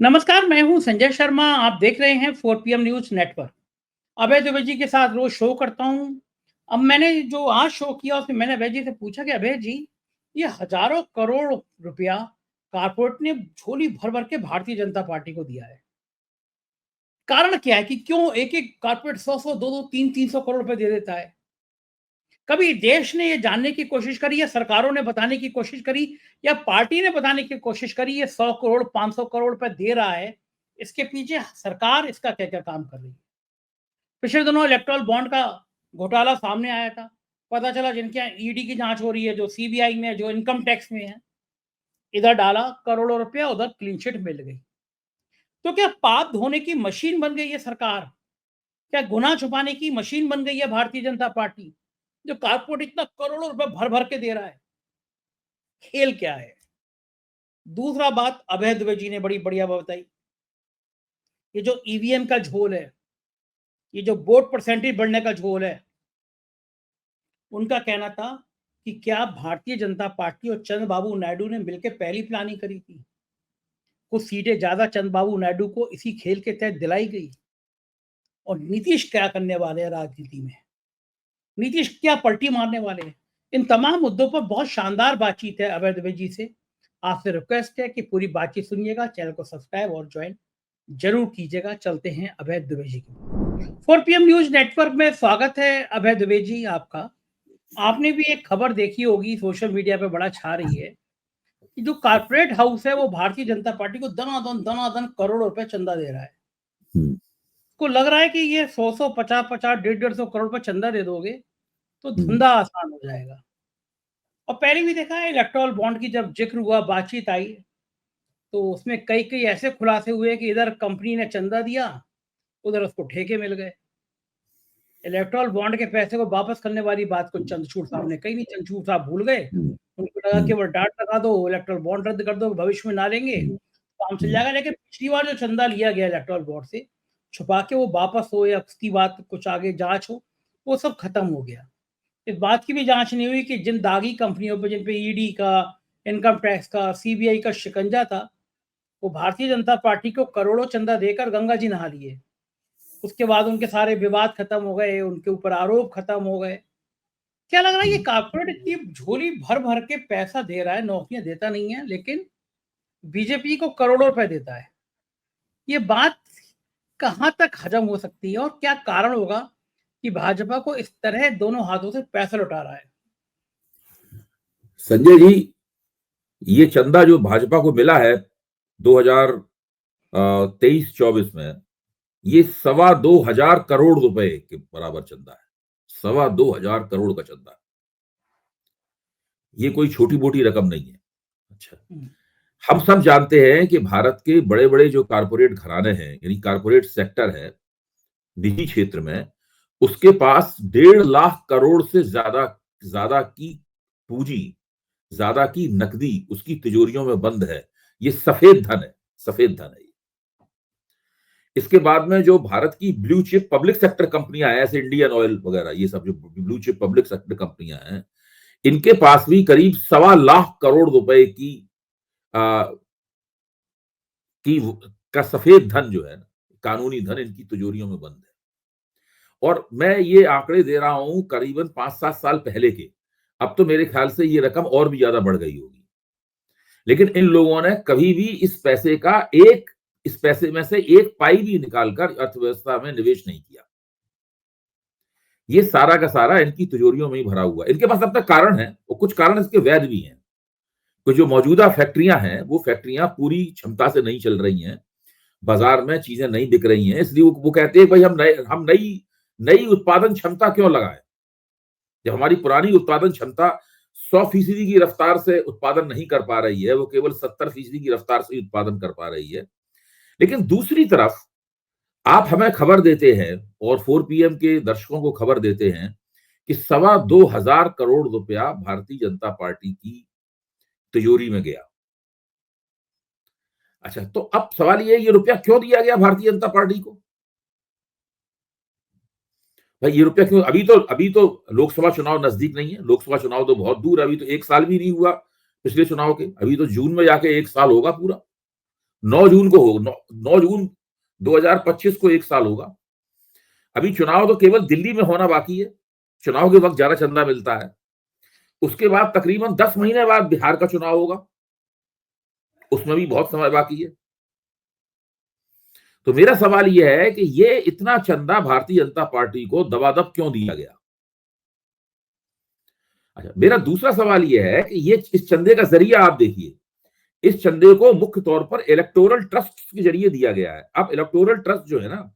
नमस्कार, मैं हूँ संजय शर्मा। आप देख रहे हैं 4 पीएम न्यूज़ नेटवर्क। अभय द्विवेदी जी के साथ रोज़ शो करता हूँ। अब मैंने जो आज शो किया उसमें मैंने अभय जी से पूछा कि अभय जी, ये हज़ारों करोड़ रुपया कॉर्पोरेट ने झोली भर-भर के भारतीय जनता पार्टी को दिया है। कारण क्या है कि क्यों एक-एक कॉर्पोरेट 100-100, 2-2, 3-300 करोड़ रुपए दे देता है? कभी देश ने ये जानने की कोशिश करी या सरकारों ने बताने की कोशिश करी या पार्टी ने बताने की कोशिश करी ये 100 करोड़ 500 करोड़ रुपए दे रहा है, इसके पीछे सरकार इसका क्या-क्या काम कर रही है? पिछले दिनों इलेक्टोरल बॉन्ड का घोटाला सामने आया था। पता चला जिनके यहाँ ईडी की जाँच हो रही है, जो सीबीआई में है, जो इनकम टैक्स में है, इधर डाला करोड़ों रुपया, उधर क्लीन चिट मिल गई। तो क्या पाप धोने की मशीन बन गई है सरकार? क्या गुनाह छुपाने की मशीन बन गई है भारतीय जनता पार्टी? जो कॉर्पोरेट इतना करोड़ों रुपए भर-भर के दे रहा है, खेल क्या है? दूसरा बात अभय द्विवेदी जी ने बड़ी बढ़िया बताई। ये जो ईवीएम का झोल है, ये जो वोट परसेंटेज बढ़ने का झोल है, उनका कहना था कि क्या भारतीय जनता पार्टी और चंद्रबाबू नायडू ने मिलकर पहली प्लानिंग करी थी? कुछ सीटें ज्यादा चंद्रबाबू नायडू को इसी खेल के तहत दिलाई गई। और नीतीश क्या करने वाले हैं राजनीति में? नीतीश क्या पलटी मारने वाले हैं? इन तमाम मुद्दों पर बहुत शानदार बातचीत है अभय द्विवेदी जी से। आपसे रिक्वेस्ट है कि पूरी बातचीत सुनिएगा, चैनल को सब्सक्राइब और ज्वाइन जरूर कीजिएगा। चलते हैं अभय द्विवेदी जी की। 4 पीएम न्यूज नेटवर्क में स्वागत है अभय द्विवेदी जी आपका। आपने भी एक खबर देखी होगी, सोशल मीडिया पे बड़ा छा रही है कि जो कॉर्पोरेट हाउस है वो भारतीय जनता पार्टी को दनादन करोड़ों रुपए चंदा दे रहा है। को लग रहा है कि ये 100 50 150 करोड़ रुपए चंदा दे दोगे तो धंधा आसान हो जाएगा। और पहले भी देखा है इलेक्टोरल बॉन्ड की जब जिक्र हुआ, बातचीत आई, तो उसमें कई ऐसे खुलासे हुए कि इधर कंपनी ने चंदा दिया, उधर उसको ठेके मिल गए। इलेक्टोरल बॉन्ड के पैसे को वापस करने वाली बात को चंद्रचूड़ साहब ने कही नहीं। चंद्रचूड़ साहब भूल गए। उनको लगा कि वो डांट लगा दो, इलेक्टोरल बॉन्ड रद्द कर दो, भविष्य में ना लेंगे, काम चल जाएगा। लेकिन पिछली बार जो चंदा लिया गया इलेक्टोरल बॉन्ड से, छुपा के वो वापस हो या उसकी बात कुछ आगे जाँच हो, वो सब खत्म हो गया। इस बात की भी जाँच नहीं हुई कि जिन दागी कंपनियों पे, जिन पे ईडी का, इनकम टैक्स का, सीबीआई का शिकंजा था, वो भारतीय जनता पार्टी को करोड़ों चंदा देकर गंगा जी नहा लिए। उसके बाद उनके सारे विवाद खत्म हो गए, उनके ऊपर आरोप खत्म हो गए। क्या लग रहा है ये कॉर्पोरेट इतनी झोली भर-भर के पैसा दे रहा है, नौकरियाँ देता नहीं है, लेकिन बीजेपी को करोड़ों रुपए देता है। ये बात कहाँ तक हजम हो सकती है और क्या कारण होगा कि भाजपा को इस तरह दोनों हाथों से पैसा लौटा रहा है? संजय जी, ये चंदा जो भाजपा को मिला है 2023-24 में, ये 2,200 करोड़ रुपए के बराबर चंदा है। 2,200 करोड़ का चंदा। ये कोई छोटी मोटी रकम नहीं है। अच्छा, हम सब जानते हैं कि भारत के बड़े बड़े जो कारपोरेट घराने हैं, यानी कारपोरेट सेक्टर है निजी क्षेत्र में, उसके पास 1.5 लाख करोड़ से ज्यादा की पूंजी, ज्यादा की नकदी उसकी तिजोरियों में बंद है। ये सफेद धन है, सफेद धन है। इसके बाद में जो भारत की ब्लू चिप पब्लिक सेक्टर कंपनियां हैं, ऐसे इंडियन ऑयल वगैरह, ये सब जो ब्लू चिप पब्लिक सेक्टर कंपनियां हैं, इनके पास भी करीब 1.25 लाख करोड़ रुपए की का सफेद धन जो है, कानूनी धन इनकी तिजोरियों में बंद है। और मैं ये आंकड़े दे रहा हूं करीबन 5-7 साल पहले के। अब तो मेरे ख्याल से ये रकम और भी ज्यादा बढ़ गई होगी। लेकिन इन लोगों ने कभी भी इस पैसे में से एक पाई भी निकालकर अर्थव्यवस्था में निवेश नहीं किया। ये सारा का सारा इनकी तिजोरियों में ही भरा हुआ है। इनके पास अपना कारण है और कुछ कारण इसके वैध भी हैं। तो जो मौजूदा फैक्ट्रियां हैं, वो फैक्ट्रियां पूरी क्षमता से नहीं चल रही हैं, बाजार में चीजें नहीं बिक रही हैं। इसलिए वो कहते हैं भाई हम नई उत्पादन क्षमता क्यों लगाएं, जब हमारी पुरानी उत्पादन क्षमता 100% की रफ्तार से उत्पादन नहीं कर पा रही है, वो केवल 70% की रफ्तार से उत्पादन कर पा रही है। लेकिन दूसरी तरफ आप हमें खबर देते हैं और 4 पीएम के दर्शकों को खबर देते हैं कि 2,200 करोड़ रुपया भारतीय जनता पार्टी की तिजोरी में गया। अच्छा, तो अब सवाल ये रुपया क्यों दिया गया भारतीय जनता पार्टी को? भाई ये रुपया क्यों? अभी तो लोकसभा चुनाव नजदीक नहीं है, लोकसभा चुनाव तो बहुत दूर है, अभी तो 1 साल भी नहीं हुआ पिछले चुनाव के। अभी तो जून में जाके 1 साल होगा पूरा। 9 जून को होगा, 9 जून 2025 को 1 साल होगा। अभी चुनाव तो केवल दिल्ली में होना बाकी है, चुनाव के वक्त ज्यादा चंदा मिलता है। उसके बाद तकरीबन 10 महीने बाद बिहार का चुनाव होगा, उसमें भी बहुत समय बाकी है। तो मेरा सवाल यह है कि ये इतना चंदा भारतीय जनता पार्टी को दबादब क्यों दिया गया? अच्छा, मेरा दूसरा सवाल यह है कि ये इस चंदे का जरिया आप देखिए, इस चंदे को मुख्य तौर पर इलेक्टोरल ट्रस्ट के जरिए दिया गया है। अब इलेक्टोरल ट्रस्ट जो है ना,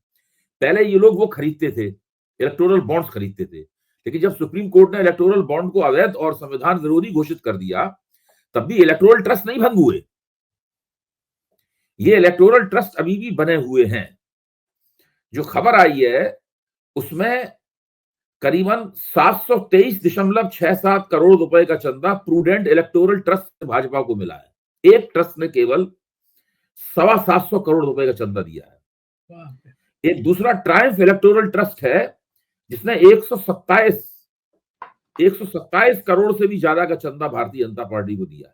पहले ये लोग वो खरीदते थे, इलेक्टोरल बॉन्ड्स खरीदते थे, लेकिन जब सुप्रीम कोर्ट ने इलेक्टोरल बॉन्ड को अवैध और संविधान विरोधी घोषित कर दिया, तब भी इलेक्टोरल ट्रस्ट नहीं भंग हुए। ये इलेक्टोरल ट्रस्ट अभी भी बने हुए हैं। जो खबर आई है उसमें करीबन 723.67 करोड़ रुपए का चंदा प्रूडेंट इलेक्टोरल ट्रस्ट से भाजपा को मिला है। एक ट्रस्ट ने केवल 725 करोड़ रुपए का चंदा दिया है। एक दूसरा ट्रायम्फ इलेक्टोरल ट्रस्ट है जिसने 127 करोड़ से भी ज्यादा का चंदा भारतीय जनता पार्टी को दिया है।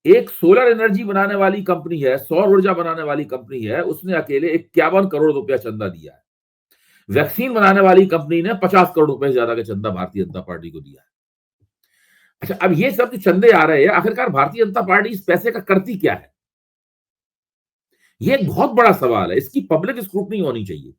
एक सोलर एनर्जी बनाने वाली कंपनी है, सौर ऊर्जा बनाने वाली कंपनी है, उसने अकेले 51 करोड़ रुपया चंदा दिया है। वैक्सीन बनाने वाली कंपनी ने 50 करोड़ रुपए से ज्यादा का चंदा भारतीय जनता पार्टी को दिया है। अच्छा, अब ये सब जो चंदे आ रहे हैं, आखिरकार भारतीय जनता पार्टी इस पैसे का करती क्या है? ये एक बहुत बड़ा सवाल है, इसकी पब्लिक स्क्रूटनी होनी चाहिए।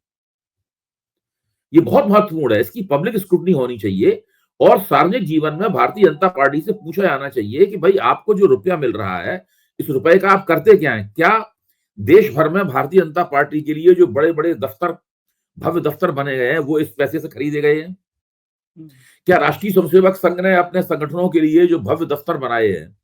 ये बहुत महत्वपूर्ण है, इसकी पब्लिक स्क्रूटनी होनी चाहिए और सार्वजनिक जीवन में भारतीय जनता पार्टी से पूछा जाना चाहिए कि भाई आपको जो रुपया मिल रहा है, इस रुपए का आप करते क्या है? क्या देश भर में भारतीय जनता पार्टी के लिए जो बड़े बड़े दफ्तर, भव्य दफ्तर बने गए हैं, वो इस पैसे से खरीदे गए हैं? क्या राष्ट्रीय स्वयंसेवक संघ ने अपने संगठनों के लिए जो भव्य दफ्तर बनाए हैं,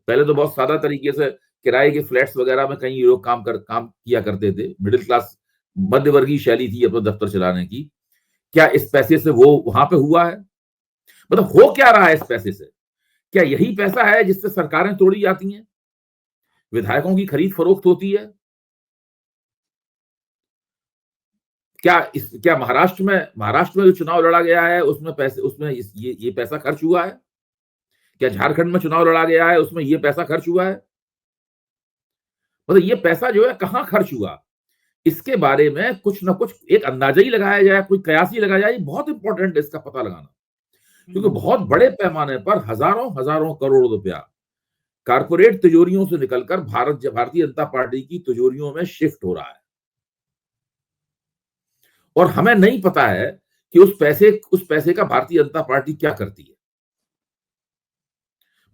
पहले तो बहुत सादा तरीके से किराए के फ्लैट्स वगैरह में कई लोग काम किया करते थे, मिडिल क्लास मध्यवर्गीय शैली थी अपना दफ्तर चलाने की, क्या इस पैसे से वो वहां पे हुआ है? मतलब हो क्या रहा है इस पैसे से? क्या यही पैसा है जिससे सरकारें तोड़ी जाती हैं, विधायकों की खरीद फरोख्त होती है? क्या महाराष्ट्र में जो चुनाव लड़ा गया है उसमें ये पैसा खर्च हुआ है? क्या झारखंड में चुनाव लड़ा गया है उसमें ये पैसा खर्च हुआ है? मतलब ये पैसा जो है कहां खर्च हुआ, इसके बारे में कुछ ना कुछ एक अंदाजा ही लगाया जाए, कोई कयास ही लगाया जाए। बहुत इंपॉर्टेंट है इसका पता लगाना, क्योंकि बहुत बड़े पैमाने पर हजारों हजारों करोड़ रुपया कारपोरेट तिजोरियों से निकलकर भारतीय जनता पार्टी की तिजोरियों में शिफ्ट हो रहा है और हमें नहीं पता है कि उस पैसे का भारतीय जनता पार्टी क्या करती है।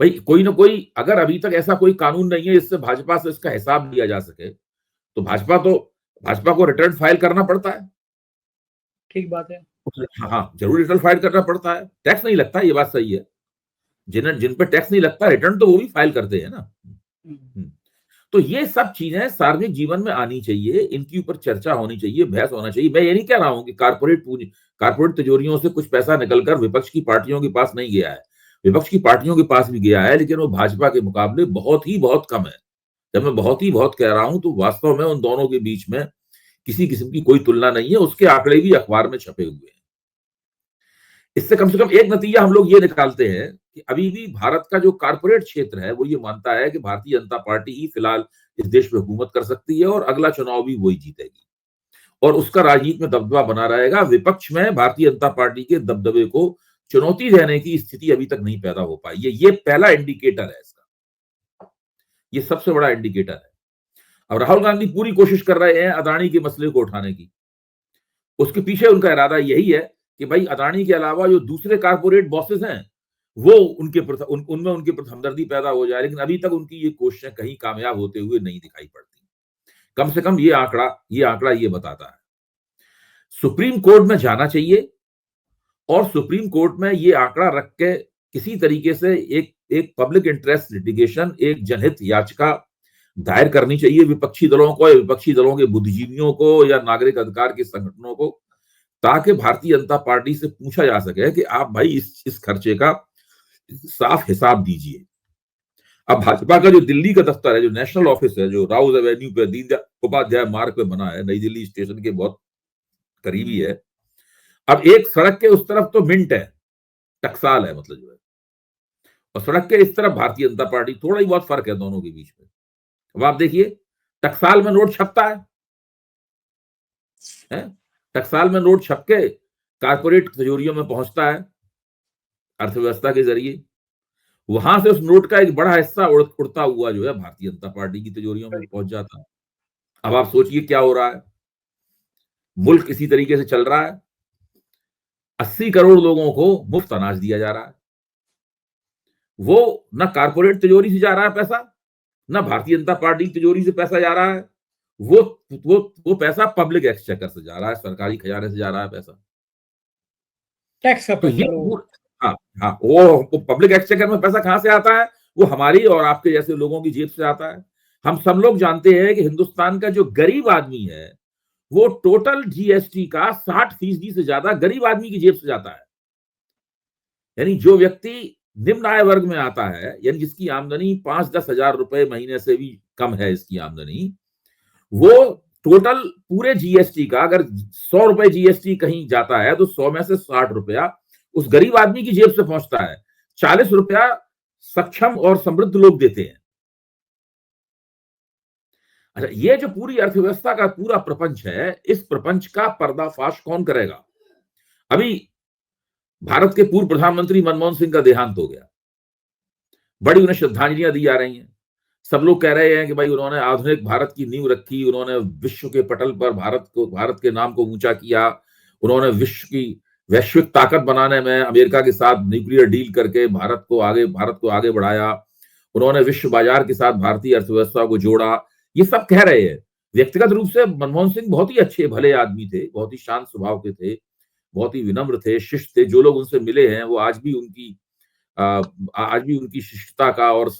भाई कोई ना कोई, अगर अभी तक ऐसा कोई कानून नहीं है जिससे भाजपा से इसका हिसाब लिया जा सके, तो भाजपा को रिटर्न फाइल करना पड़ता है। ठीक बात है। हाँ, जरूर रिटर्न फाइल करना पड़ता है। टैक्स नहीं लगता, ये बात सही है। जिन पे टैक्स नहीं लगता, रिटर्न तो वो भी फाइल करते हैं ना। तो ये सब चीजें सार्वजनिक जीवन में आनी चाहिए, इनके ऊपर चर्चा होनी चाहिए, बहस होना चाहिए। मैं ये नहीं कह रहा हूं कि कारपोरेट तिजोरियों से कुछ पैसा निकलकर विपक्ष की पार्टियों के पास नहीं गया है, विपक्ष की पार्टियों के पास भी गया है, लेकिन वो भाजपा के मुकाबले बहुत कम है। जब मैं बहुत कह रहा हूं तो वास्तव में उन दोनों के बीच में किसी किस्म की कोई तुलना नहीं है। उसके आंकड़े भी अखबार में छपे हुए हैं। इससे कम से कम एक नतीजा हम लोग ये निकालते हैं कि अभी भी भारत का जो कारपोरेट क्षेत्र है वो ये मानता है कि भारतीय जनता पार्टी ही फिलहाल इस देश में हुकूमत कर सकती है और अगला चुनाव भी वही जीतेगी और उसका राजनीति में दबदबा बना रहेगा। विपक्ष में भारतीय जनता पार्टी के दबदबे को चुनौती देने की स्थिति अभी तक नहीं पैदा हो पाई है। ये पहला इंडिकेटर है इसका, ये सबसे बड़ा इंडिकेटर है। अब राहुल गांधी पूरी कोशिश कर रहे हैं अदानी के मसले को उठाने की। उसके पीछे उनका इरादा यही है कि भाई अदानी के अलावा जो दूसरे कारपोरेट बॉसेस हैं वो उनमें उनके प्रति हमदर्दी पैदा हो जाए, लेकिन अभी तक उनकी ये कोशिशें कहीं कामयाब होते हुए नहीं दिखाई पड़ती। कम से कम ये आंकड़ा ये बताता है। सुप्रीम कोर्ट में जाना चाहिए और सुप्रीम कोर्ट में ये आंकड़ा रख के किसी तरीके से एक पब्लिक इंटरेस्ट लिटिगेशन, एक जनहित याचिका दायर करनी चाहिए विपक्षी दलों को या विपक्षी दलों के बुद्धिजीवियों को या नागरिक अधिकार के संगठनों को, ताकि भारतीय जनता पार्टी से पूछा जा सके कि आप भाई इस खर्चे का साफ हिसाब दीजिए। अब भाजपा का जो दिल्ली का दफ्तर है, जो नेशनल ऑफिस है, जो राउज एवेन्यू पे दीनदयाल उपाध्याय मार्ग पे बना है, नई दिल्ली स्टेशन के बहुत करीबी है। अब एक सड़क के उस तरफ तो मिंट है, टकसाल है मतलब जो है, और सड़क के इस तरफ भारतीय जनता पार्टी, थोड़ा ही बहुत फर्क है दोनों के बीच में। अब आप देखिए, टकसाल में नोट छपता है, टकसाल में नोट छप के कारपोरेट तिजोरियों में पहुंचता है अर्थव्यवस्था के जरिए। वहां से उस नोट का एक बड़ा हिस्सा उड़ता हुआ जो है भारतीय जनता पार्टी की तिजोरियों में पहुंच जाता है। अब आप सोचिए क्या हो रहा है, मुल्क इसी तरीके से चल रहा है। 80 करोड़ लोगों को मुफ्त अनाज दिया जा रहा है। वो ना कारपोरेट तिजोरी से जा रहा है पैसा, ना भारतीय जनता पार्टी की तिजोरी से पैसा जा रहा है। वो वो पैसा पब्लिक एक्सचेकर से जा रहा है, सरकारी खजाने से जा रहा है पैसा। टैक्स का तो ये पैसा। हाँ हाँ, वो पब्लिक एक्सचेकर में पैसा कहां से आता है? वो हमारी और आपके जैसे लोगों की जेब से आता है। हम सब लोग जानते हैं कि हिंदुस्तान का जो गरीब आदमी है वो टोटल जीएसटी का 60% से ज्यादा गरीब आदमी की जेब से जाता है। यानी जो व्यक्ति निम्न आय वर्ग में आता है, यानी जिसकी आमदनी 5-10 हजार रुपए महीने से भी कम है इसकी आमदनी, वो टोटल पूरे जीएसटी का अगर 100 रुपए जीएसटी कहीं जाता है तो 100 में से 60 रुपया उस गरीब आदमी की जेब से पहुंचता है। 40 रुपया सक्षम और समृद्ध लोग देते हैं। अच्छा, ये जो पूरी अर्थव्यवस्था का पूरा प्रपंच है, इस प्रपंच का पर्दाफाश कौन करेगा? अभी भारत के पूर्व प्रधानमंत्री मनमोहन सिंह का देहांत हो गया, बड़ी उन्हें श्रद्धांजलियां दी जा रही हैं। सब लोग कह रहे हैं कि भाई उन्होंने आधुनिक भारत की नींव रखी, उन्होंने विश्व के पटल पर भारत के नाम को ऊंचा किया, उन्होंने विश्व की वैश्विक ताकत बनाने में अमेरिका के साथ न्यूक्लियर डील करके भारत को आगे बढ़ाया, उन्होंने विश्व बाजार के साथ भारतीय अर्थव्यवस्था को जोड़ा। ये सब कह रहे हैं। व्यक्तिगत रूप से मनमोहन सिंह बहुत ही अच्छे भले आदमी थे, बहुत ही शांत स्वभाव के थे, बहुत ही विनम्र थे, शिष्ट थे। जो लोग उनसे मिले हैं वो आज भी उनकी शिष्टता का और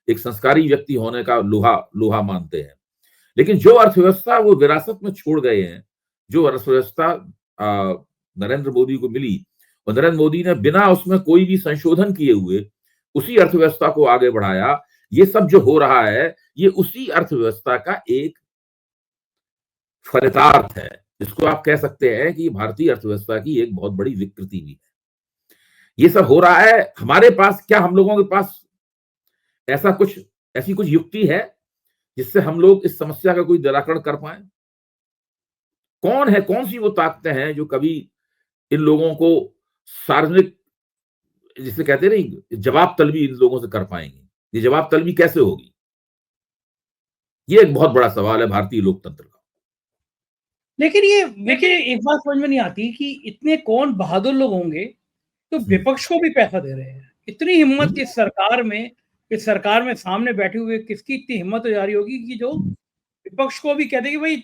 एक संस्कारी व्यक्ति होने का लोहा लोहा मानते हैं। लेकिन जो अर्थव्यवस्था वो विरासत में छोड़ गए हैं, जो अर्थव्यवस्था नरेंद्र मोदी को मिली, और नरेंद्र मोदी ने बिना उसमें कोई भी संशोधन किए हुए उसी अर्थव्यवस्था को आगे बढ़ाया। ये सब जो हो रहा है ये उसी अर्थव्यवस्था का एक फलितार्थ है, जिसको आप कह सकते हैं कि भारतीय अर्थव्यवस्था की एक बहुत बड़ी विकृति भी है। ये सब हो रहा है हमारे पास, क्या हम लोगों के पास ऐसी कुछ युक्ति है जिससे हम लोग इस समस्या का कोई निराकरण कर पाए? कौन सी वो ताकतें हैं जो कभी इन लोगों को सार्वजनिक, जिसे कहते हैं नहीं, जवाब तलबी इन लोगों से कर पाएंगे? ये जवाब तलबी कैसे होगी? ये एक बहुत बड़ा सवाल है भारतीय लोकतंत्र का। लेकिन ये देखिए, एक बात समझ में नहीं आती कि इतने कौन बहादुर लोग होंगे तो विपक्ष को भी पैसा दे रहे हैं। इतनी हिम्मत इस सरकार में सामने बैठे हुए किसकी इतनी हिम्मत हो जा रही होगी कि जो विपक्ष को भी कहते कि भाई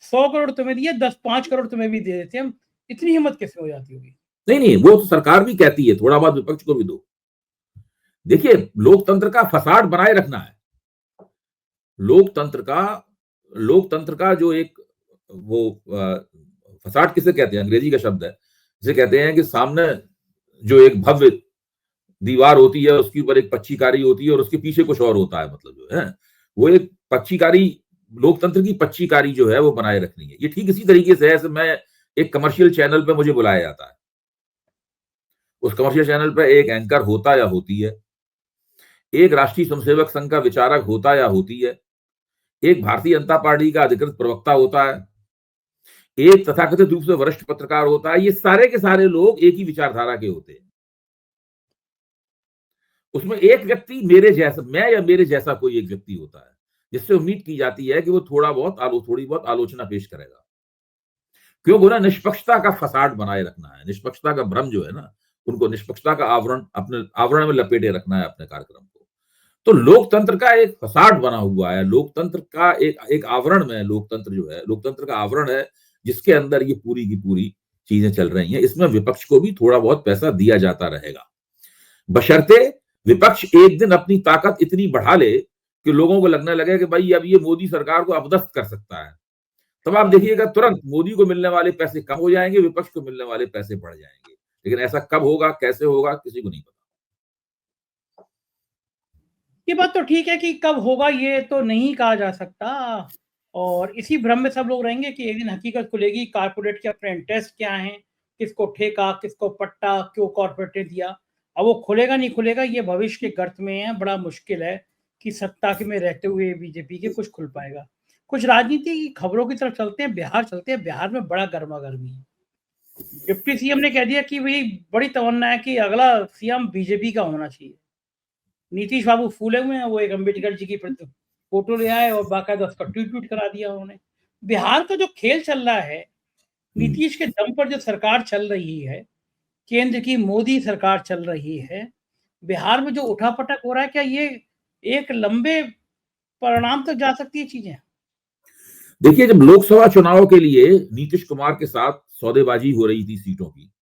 100 करोड़ तुम्हें दिए, 5 करोड़ तुम्हें भी दे देते हम। इतनी हिम्मत कैसे हो जाती होगी? नहीं, वो तो सरकार भी कहती है थोड़ा बहुत विपक्ष को भी दो। देखिए, लोकतंत्र का फसाड बनाए रखना है। लोकतंत्र का जो एक वो फसाड किसे कहते हैं, अंग्रेजी का शब्द है, जिसे कहते हैं कि सामने जो एक भव्य दीवार होती है उसके ऊपर एक पच्चीकारी होती है और उसके पीछे कुछ और होता है। मतलब जो है वो एक पच्चीकारी, लोकतंत्र की पच्चीकारी जो है वो बनाए रखनी है। ये ठीक इसी तरीके से है जैसे मैं एक कमर्शियल चैनल पे मुझे बुलाया जाता है, उस कमर्शियल चैनल पे एक एंकर होता या होती है, एक राष्ट्रीय स्वयंसेवक संघ का विचारक होता या होती है, एक भारतीय जनता पार्टी का अधिकृत प्रवक्ता होता है, एक तथाकथित रूप से वरिष्ठ पत्रकार होता है। ये सारे के सारे लोग एक ही विचारधारा के होते हैं। उसमें एक व्यक्ति मैं या मेरे जैसा कोई एक व्यक्ति होता है जिससे उम्मीद की जाती है कि वो थोड़ी बहुत आलोचना पेश करेगा। क्यों बोला? निष्पक्षता का फसाड बनाए रखना है, निष्पक्षता का भ्रम जो है ना, उनको निष्पक्षता का अपने आवरण में लपेटे रखना है अपने कार्यक्रम को। तो लोकतंत्र का एक फसाड बना हुआ है, लोकतंत्र का एक आवरण में, लोकतंत्र का आवरण है जिसके अंदर ये पूरी की पूरी चीजें चल रही हैं। इसमें विपक्ष को भी थोड़ा बहुत पैसा दिया जाता रहेगा, बशर्ते विपक्ष एक दिन अपनी ताकत इतनी बढ़ा ले कि लोगों को लगने लगे कि भाई अब ये मोदी सरकार को अपदस्थ कर सकता है। तब आप देखिएगा तुरंत मोदी को मिलने वाले पैसे कम हो जाएंगे, विपक्ष को मिलने वाले पैसे बढ़ जाएंगे। लेकिन ऐसा कब होगा, कैसे होगा, किसी को नहीं पता। ये बात तो ठीक है कि कब होगा ये तो नहीं कहा जा सकता, और इसी भ्रम में सब लोग रहेंगे कि एक दिन हकीकत खुलेगी, कारपोरेट के अपने इंटरेस्ट क्या हैं, किसको ठेका, किसको पट्टा, क्यों कारपोरेट ने दिया। अब वो खुलेगा नहीं खुलेगा, ये भविष्य के गर्त में है, बड़ा मुश्किल है कि सत्ता के में रहते हुए बीजेपी के कुछ खुल पाएगा। कुछ राजनीति की खबरों की तरफ चलते हैं, बिहार चलते हैं। बिहार में बड़ा गरमा-गर्मी है। डिप्टी सीएम ने कह दिया कि भई बड़ी तमन्ना है कि अगला सीएम बीजेपी का होना चाहिए। नीतीश बाबू फूले हुए हैं, वो एक अम्बेडकर जी की फ़ोटो ले आए और बाकायदा उसका ट्वीट करा दिया उन्होंने। बिहार का जो खेल चल रहा है, हम्म। नीतीश के दम पर जो सरकार चल रही है, केंद्र की मोदी सरकार चल रही है, बिहार में जो उठा-पटक हो रहा है, क्या ये एक लंबे परिणाम तक जा सकती है चीज़ें? देखिए, जब लोकसभा चुनाव के लिए नीतीश कुमार के साथ सौदेबाजी हो रही थी सीटों की,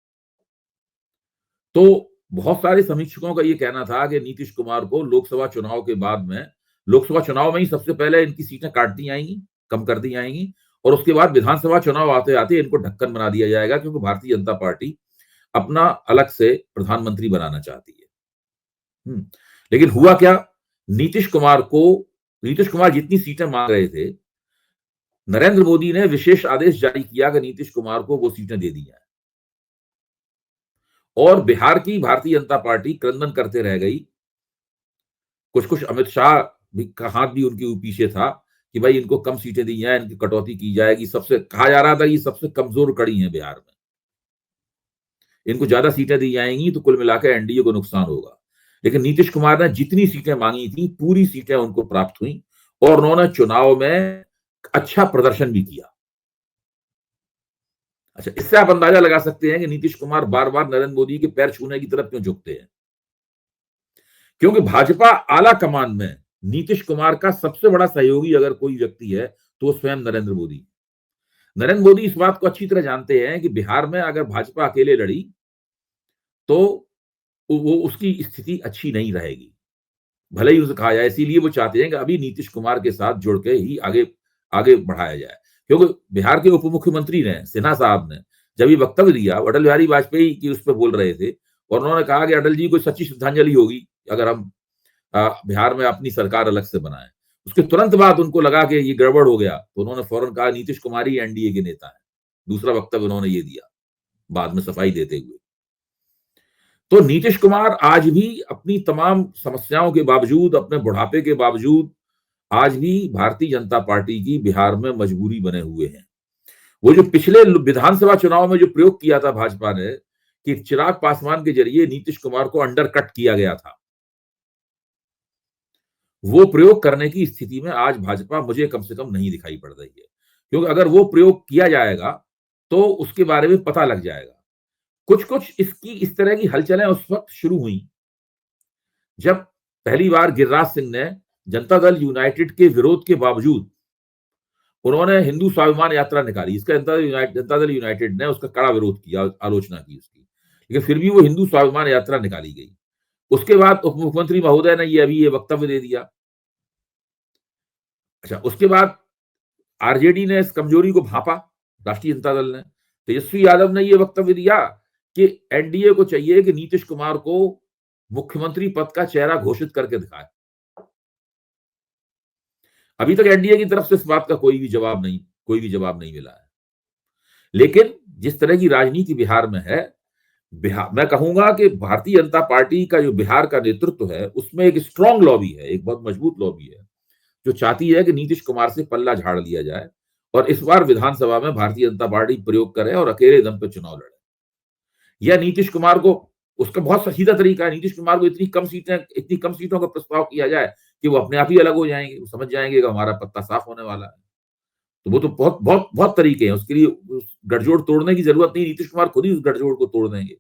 तो बहुत सारे समीक्षकों का ये कहना था कि नीतीश कुमार को लोकसभा चुनाव के बाद में, लोकसभा चुनाव में ही सबसे पहले इनकी सीटें काट दी जाएंगी, कम कर दी जाएंगी, और उसके बाद विधानसभा चुनाव आते आते इनको ढक्कन बना दिया जाएगा, क्योंकि भारतीय जनता पार्टी अपना अलग से प्रधानमंत्री बनाना चाहती है। लेकिन हुआ क्या, नीतीश कुमार जितनी सीटें मांग रहे थे, नरेंद्र मोदी ने विशेष आदेश जारी किया कि नीतीश कुमार को वो सीटें दे दी जाए, और बिहार की भारतीय जनता पार्टी क्रंदन करते रह गई। कुछ कुछ अमित शाह का हाथ भी उनके पीछे था कि भाई इनको कम सीटें दी जाए, इनकी कटौती की जाएगी। सबसे कहा जा रहा था कि सबसे कमजोर कड़ी है बिहार में, इनको ज्यादा सीटें दी जाएंगी तो कुल मिलाकर एनडीए को नुकसान होगा। लेकिन नीतीश कुमार ने जितनी सीटें मांगी थी, पूरी सीटें उनको प्राप्त हुई, और उन्होंने चुनाव में अच्छा प्रदर्शन भी किया। अच्छा, इससे आप अंदाजा लगा सकते हैं कि नीतीश कुमार बार बार नरेंद्र मोदी के पैर छूने की तरफ क्यों झुकते हैं। क्योंकि भाजपा आला कमान में नीतीश कुमार का सबसे बड़ा सहयोगी अगर कोई व्यक्ति है तो स्वयं नरेंद्र मोदी। नरेंद्र मोदी इस बात को अच्छी तरह जानते हैं कि बिहार में अगर भाजपा अकेले लड़ी तो वो उसकी स्थिति अच्छी नहीं रहेगी, भले ही उसे कहा जाए। इसीलिए वो चाहते हैं कि अभी नीतीश कुमार के साथ जुड़ के ही आगे आगे बढ़ाया जाए। क्योंकि बिहार के उप मुख्यमंत्री ने, सिन्हा साहब ने, जब ये वक्तव्य दिया, अटल बिहारी वाजपेयी की उस पर बोल रहे थे, और उन्होंने कहा कि अटल जी को सच्ची श्रद्धांजलि होगी अगर हम बिहार में अपनी सरकार अलग से बनाए। उसके तुरंत बाद उनको लगा कि ये गड़बड़ हो गया, तो उन्होंने फौरन कहा नीतीश कुमार ही एनडीए के नेता है। दूसरा वक्तव्य उन्होंने ये दिया बाद में सफाई देते हुए। तो नीतीश कुमार आज भी अपनी तमाम समस्याओं के बावजूद, अपने बुढ़ापे के बावजूद, आज भी भारतीय जनता पार्टी की बिहार में मजबूरी बने हुए हैं। वो जो पिछले विधानसभा चुनाव में जो प्रयोग किया था भाजपा ने, कि चिराग पासवान के जरिए नीतीश कुमार को अंडरकट किया गया था, वो प्रयोग करने की स्थिति में आज भाजपा मुझे कम से कम नहीं दिखाई पड़ रही है। क्योंकि अगर वो प्रयोग किया जाएगा तो उसके बारे में पता लग जाएगा। कुछ कुछ इस तरह की हलचलें उस वक्त शुरू हुई जब पहली बार गिरिराज सिंह ने जनता दल यूनाइटेड के विरोध के बावजूद उन्होंने हिंदू स्वाभिमान यात्रा निकाली। इसका जनता दल यूनाइटेड ने उसका कड़ा विरोध किया, आलोचना की उसकी, लेकिन फिर भी वो हिंदू स्वाभिमान यात्रा निकाली गई। उसके बाद उप मुख्यमंत्री महोदय ने ये वक्तव्य दे दिया। अच्छा, उसके बाद आरजेडी ने इस कमजोरी को भांपा, राष्ट्रीय जनता दल ने, तेजस्वी यादव ने यह वक्तव्य दिया कि एनडीए को चाहिए कि नीतीश कुमार को मुख्यमंत्री पद का चेहरा घोषित करके दिखाए। अभी तक एनडीए की तरफ से इस बात का कोई भी जवाब नहीं मिला है। लेकिन जिस तरह की राजनीति बिहार में है, मैं कहूंगा कि भारतीय जनता पार्टी का जो बिहार का नेतृत्व है, उसमें एक स्ट्रांग लॉबी है, एक बहुत मजबूत लॉबी है, जो चाहती है कि नीतीश कुमार से पल्ला झाड़ लिया जाए और इस बार विधानसभा में भारतीय जनता पार्टी प्रयोग करे और अकेले दम पर चुनाव लड़े। या नीतीश कुमार को, उसका बहुत सीधा तरीका है, नीतीश कुमार को इतनी कम सीटों का प्रस्ताव किया जाए कि वो अपने आप ही अलग हो जाएंगे, वो समझ जाएंगे कि हमारा पत्ता साफ होने वाला है। तो वो तो बहुत बहुत बहुत तरीके हैं, उसके लिए गठजोड़ तोड़ने की जरूरत नहीं, नीतीश कुमार खुद ही उस गठजोड़ को तोड़ देंगे।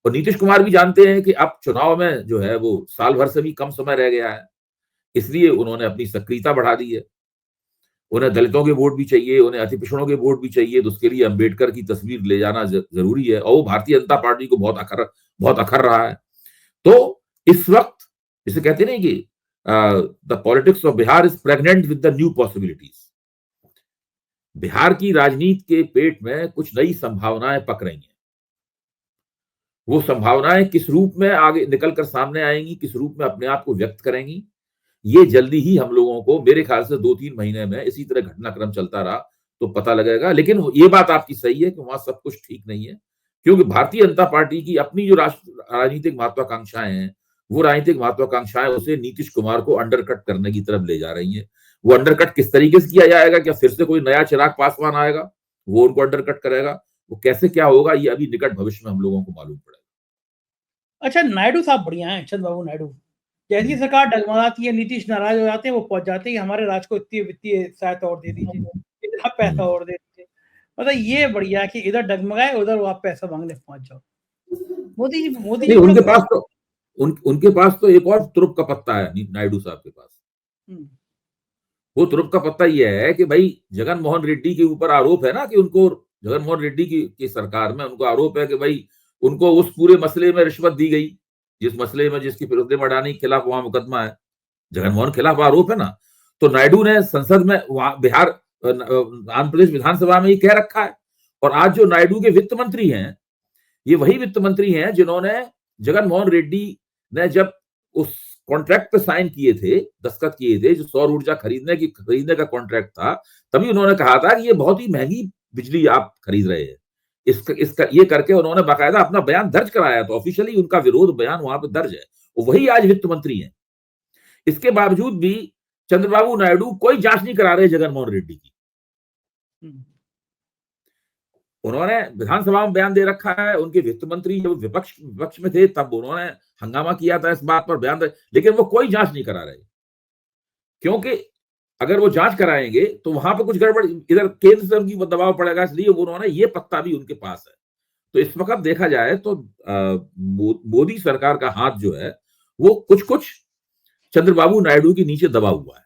और नीतीश कुमार भी जानते हैं कि अब चुनाव में जो है वो साल भर से भी कम समय रह गया है, इसलिए उन्होंने अपनी सक्रियता बढ़ा दी है। उन्हें दलितों के वोट भी चाहिए, उन्हें अति पिछड़ों के वोट भी चाहिए, तो उसके लिए अंबेडकर की तस्वीर ले जाना जरूरी है, और वो भारतीय जनता पार्टी को बहुत अखर रहा है। तो इस वक्त इसे कहते नहीं कि the politics of Bihar is pregnant with the new possibilities. Bihar की राजनीति के पेट में कुछ नई संभावनाएं पक रही हैं। वो संभावनाएं किस रूप में आगे निकलकर सामने आएंगी, किस रूप में अपने आप को व्यक्त करेंगी, ये जल्दी ही हम लोगों को, मेरे ख्याल से 2-3 महीने में इसी तरह घटनाक्रम चलता रहा तो पता लगेगा। लेकिन ये बात आपकी सही है कि वहां सब कुछ ठीक नहीं है, क्योंकि भारतीय जनता पार्टी की अपनी जो राजनीतिक महत्वाकांक्षाएं हैं वो राजनीतिक महत्वाकांक्षाएं उसे नीतीश कुमार को अंडरकट करने की तरफ ले जा रही हैं। वो अंडरकट किस तरीके से किया जाएगा, क्या फिर से कोई नया चिराग पासवान आएगा वो उनको अंडरकट करेगा, वो कैसे क्या होगा ये अभी निकट भविष्य में हम लोगों को मालूम पड़ेगा। अच्छा, नायडू साहब बढ़िया हैं, चंद्रबाबू नायडू। जैसी हम्म, सरकार डगमगाती है, नीतीश नाराज हो जाते हैं, वो पहुंच जाते हैं हमारे राज्य को इतनी वित्तीय सहायता और दे दीजिए, इतना पैसा हम्म। और दे दीजिए। मतलब ये बढ़िया है कि इधर डगमगाए, उधर वो आप पैसा मांगने पहुंच जाओ। मोदी जी नहीं, थोड़ा उनके सा। पास तो उनके पास तो एक और तुरुप का पत्ता है नायडू साहब के पास। हम्म, वो तुरुप का पत्ता यह है कि भाई जगन मोहन रेड्डी के ऊपर आरोप है ना कि उनको, जगन मोहन रेड्डी की सरकार में उनको आरोप है कि भाई उनको उस पूरे मसले में रिश्वत दी गई, जिस मसले में जिसकी फिरोजपुर अडानी के खिलाफ वहां मुकदमा है, जगन मोहन खिलाफ आरोप है ना। तो नायडू ने संसद में वहां बिहार आंध्र प्रदेश विधानसभा में ये कह रखा है। और आज जो नायडू के वित्त मंत्री हैं, ये वही वित्त मंत्री हैं जिन्होंने जगन मोहन रेड्डी ने जब उस कॉन्ट्रैक्ट पे साइन किए थे, दस्तखत किए थे, जो सौर ऊर्जा खरीदने का कॉन्ट्रैक्ट था, तभी उन्होंने कहा था कि ये बहुत ही महंगी बिजली आप खरीद रहे हैं। इसका ये करके उन्होंने बाकायदा अपना बयान दर्ज कराया, तो ऑफिशियली उनका विरोध बयान वहां पर दर्ज है। वही आज वित्त मंत्री है। इसके बावजूद भी चंद्रबाबू नायडू कोई जांच नहीं करा रहे जगन मोहन रेड्डी की। हम्म। उन्होंने विधानसभा में बयान दे रखा है, उनके वित्त मंत्री जब विपक्ष में थे तब उन्होंने हंगामा किया था इस बात पर, बयान दे, लेकिन वो कोई जांच नहीं करा रहे। क्योंकि अगर वो जांच कराएंगे तो वहां पर कुछ गड़बड़, इधर केंद्र से उनकी दबाव पड़ेगा, इसलिए उन्होंने ये पत्ता भी उनके पास है। तो इस वक्त देखा जाए तो मोदी सरकार का हाथ जो है वो कुछ कुछ चंद्रबाबू नायडू के नीचे दबा हुआ है।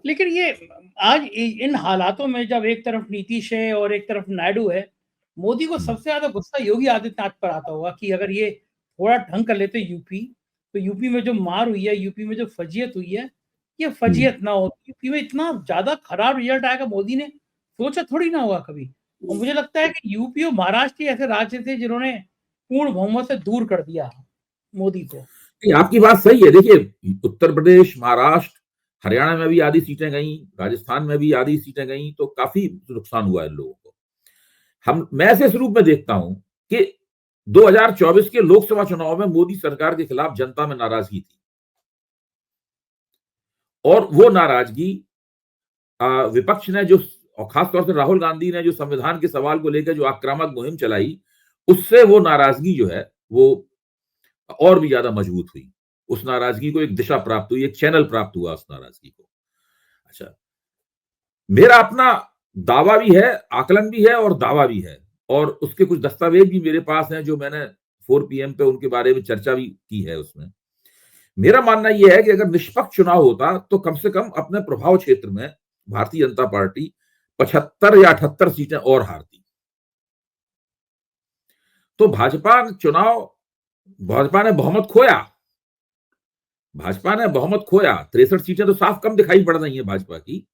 लेकिन ये आज इन हालातों में जब एक तरफ नीतीश है और एक तरफ नायडू है, मोदी को सबसे ज्यादा गुस्सा योगी आदित्यनाथ पर आता होगा कि अगर ये थोड़ा ढंग कर लेते यूपी, तो यूपी में जो मार हुई है, यूपी में जो फजीयत हुई है, ये फजीयत ना होती। यूपी में इतना ज्यादा खराब रिजल्ट आएगा, मोदी ने सोचा थोड़ी ना होगा कभी। और मुझे लगता है कि यूपी और महाराष्ट्र ऐसे राज्य थे जिन्होंने पूर्ण बहुमत से दूर कर दिया मोदी को। आपकी बात सही है। देखिए, उत्तर प्रदेश, महाराष्ट्र, हरियाणा में भी आधी सीटें गई, राजस्थान में भी आधी सीटें गई, तो काफी नुकसान हुआ है लोगों को। मैं ऐसे स्वरूप में देखता हूं कि 2024 के लोकसभा चुनाव में मोदी सरकार के खिलाफ जनता में नाराजगी थी, और वो नाराजगी विपक्ष ने जो, और खासतौर से राहुल गांधी ने जो संविधान के सवाल को लेकर जो आक्रामक मुहिम चलाई, उससे वो नाराजगी जो है वो और भी ज्यादा मजबूत हुई। उस नाराजगी को एक दिशा प्राप्त हुई, एक चैनल प्राप्त हुआ उस नाराजगी को। अच्छा, मेरा अपना दावा भी है, आकलन भी है और दावा भी है, और उसके कुछ दस्तावेज भी मेरे पास हैं जो मैंने 4 PM पे उनके बारे में चर्चा भी की है। उसमें मेरा मानना यह है कि अगर निष्पक्ष चुनाव होता तो कम से कम अपने प्रभाव क्षेत्र में भारतीय जनता पार्टी 75 या 78 सीटें और हारती। तो भाजपा ने बहुमत खोया, भाजपा ने बहुमत खोया। 63 सीटें तो साफ कम दिखाई पड़ रही है भाजपा की।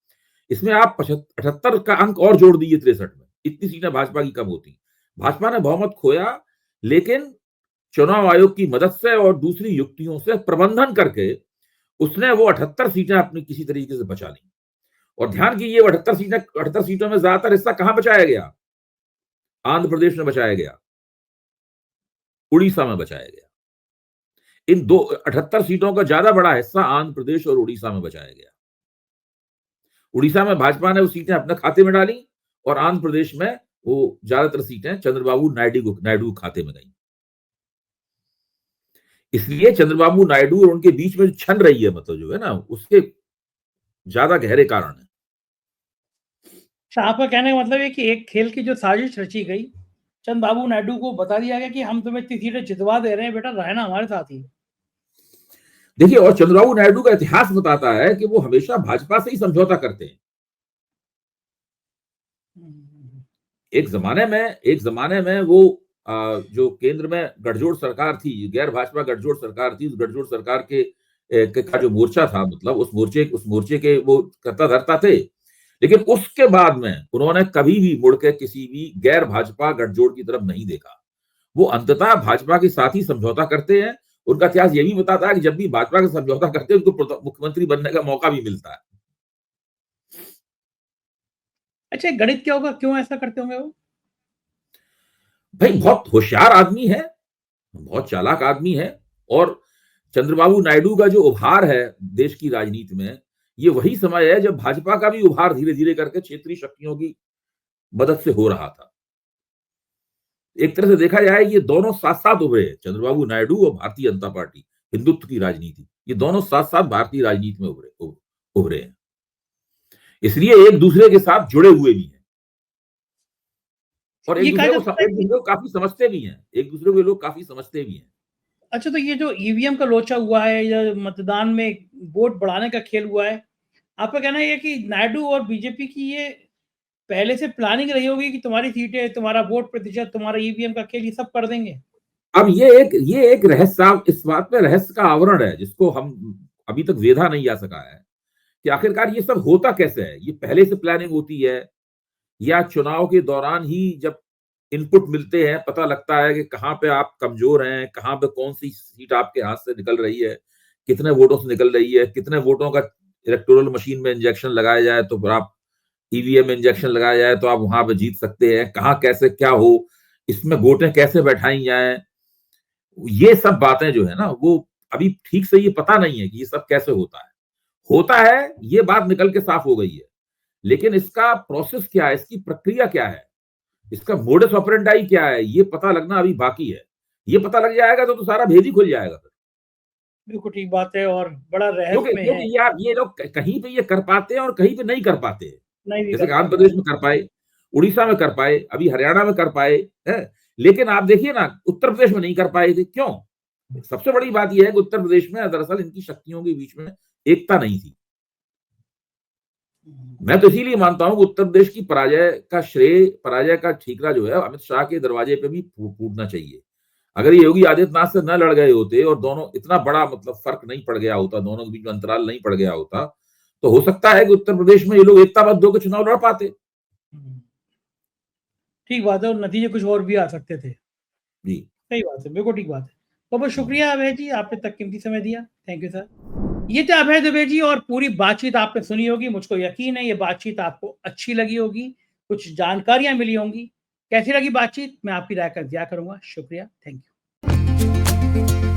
इसमें आप 78 का अंक और जोड़ दीजिए 63 में, इतनी सीटें भाजपा की कम होती। भाजपा ने बहुमत खोया, लेकिन चुनाव आयोग की मदद से और दूसरी युक्तियों से प्रबंधन करके उसने वो 78 सीटें अपनी किसी तरीके से बचा ली। और ध्यान कीजिए, 78 सीटों में ज्यादातर हिस्सा कहां बचाया गया? आंध्र प्रदेश में बचाया गया, उड़ीसा में बचाया गया। इन 78 सीटों का ज्यादा बड़ा हिस्सा आंध्र प्रदेश और उड़ीसा में बचाया गया। उड़ीसा में भाजपा ने वो सीटें अपने खाते में डाली, और आंध्र प्रदेश में वो ज्यादातर सीटें चंद्रबाबू नायडू खाते में गई। इसलिए चंद्रबाबू नायडू और उनके बीच में जो छन रही है, मतलब जो है ना, उसके ज्यादा गहरे कारण है। अच्छा, आपका कहने का मतलब है कि एक खेल की जो साजिश रची गई, चंद्रबाबू नायडू को बता दिया गया कि हम तुम्हें इतनी सीटें जितवा दे रहे हैं, बेटा रहना हमारे साथ ही। देखिए, और चंद्रबाबू नायडू का इतिहास बताता है कि वो हमेशा भाजपा से ही समझौता करते हैं। एक जमाने में वो जो केंद्र में गठजोड़ सरकार थी, गैर भाजपा गठजोड़ सरकार थी, उस गठजोड़ सरकार का जो मोर्चा था, मतलब उस मोर्चे के वो कर्ता धर्ता थे। लेकिन उसके बाद में उन्होंने कभी भी मुड़ के किसी भी गैर भाजपा गठजोड़ की तरफ नहीं देखा। वो अंततः भाजपा के साथ ही समझौता करते हैं। उनका इतिहास ये भी बताता है कि जब भी भाजपा का समझौता करते हैं, उनको मुख्यमंत्री बनने का मौका भी मिलता है। अच्छा, गणित क्या होगा, क्यों ऐसा करते होंगे वो? भाई बहुत होशियार आदमी है, बहुत चालाक आदमी है। और चंद्रबाबू नायडू का जो उभार है देश की राजनीति में, ये वही समय है जब भाजपा का भी उभार धीरे धीरे करके क्षेत्रीय शक्तियों की मदद से हो रहा था। एक तरह से देखा जाए ये दोनों साथ साथ उभरे हैं, चंद्रबाबू नायडू और भारतीय जनता पार्टी, हिंदुत्व की राजनीति, ये दोनों साथ साथ भारतीय राजनीति में उभरे हैं, इसलिए एक दूसरे के साथ जुड़े हुए भी हैं और ये कहा एक जाता है दूसरे को काफी समझते भी हैं, एक दूसरे को ये लोग काफी समझते भी हैं। अच्छा, तो ये जो ईवीएम का लोचा हुआ है या मतदान में वोट बढ़ाने का खेल हुआ है, आपका कहना ये है कि नायडू और बीजेपी की ये पहले से प्लानिंग रही होगी कि तुम्हारी सीटें, तुम्हारा वोट प्रतिशत, तुम्हारा ईवीएम का खेल ये सब कर देंगे? अब ये एक रहस्य, इस बात में रहस्य का आवरण है जिसको हम अभी तक वेधा नहीं जा सका है कि आखिरकार ये सब होता कैसे है। ये पहले से प्लानिंग होती है या चुनाव के दौरान ही जब इनपुट मिलते हैं, पता लगता है कि कहाँ पे आप कमजोर हैं, कहाँ पे कौन सी सीट आपके हाथ से निकल रही है, कितने वोटों से निकल रही है, कितने वोटों का इलेक्टोरल मशीन में इंजेक्शन लगाया जाए तो फिर आप ईवीएम इंजेक्शन लगाया जाए तो आप वहां पे जीत सकते हैं, कहाँ कैसे क्या हो, इसमें वोटें कैसे बैठाई जाए, ये सब बातें जो है ना वो अभी ठीक से ये पता नहीं है कि ये सब कैसे होता है ये बात निकल के साफ हो गई है, लेकिन इसका प्रोसेस क्या है, इसकी प्रक्रिया क्या है, इसका मोडस ऑपरेंडाई क्या है, ये पता लगना अभी बाकी है। ये पता लग जाएगा तो सारा भेद ही खुल जाएगा फिर। बिल्कुल ठीक बात है और बड़ा क्योंकि रहस्य में है। क्योंकि ये लोग कहीं पे ये कर पाते हैं और कहीं पे नहीं कर पाते हैं। नहीं भी जैसे कर कि आंध्र पाते प्रदेश हैं। में कर पाए, उड़ीसा में कर पाए, अभी हरियाणा में कर पाए, है। लेकिन आप देखिए ना उत्तर प्रदेश में नहीं कर पाए थे, क्यों? सबसे बड़ी बात यह है कि उत्तर प्रदेश में दरअसल इनकी शक्तियों के बीच में एकता नहीं थी। मैं तो इसीलिए मानता हूं कि उत्तर प्रदेश की पराजय का ठीकरा जो है अमित शाह के दरवाजे पे भी फूटना चाहिए। अगर ये योगी आदित्यनाथ से न लड़ गए होते और दोनों इतना बड़ा मतलब फर्क नहीं पड़ गया होता, दोनों के बीच में अंतराल नहीं पड़ गया होता, तो हो सकता है कि उत्तर प्रदेश में ये लोग एकताबद्ध होकर चुनाव लड़ पाते। ठीक बात है और नतीजे कुछ और भी आ सकते थे। जी। सही बात है, बिल्कुल ठीक बात है। बहुत-बहुत शुक्रिया अभय जी, आपने इतना कीमती समय दिया। Thank you sir. ये थे अभय दुबे जी और पूरी बातचीत आपने सुनी होगी, मुझको यकीन है ये बातचीत आपको अच्छी लगी होगी, कुछ जानकारियाँ मिली होंगी। कैसी लगी बातचीत मैं आपकी राय का इंतज़ार करूँगा। शुक्रिया, थैंक यू।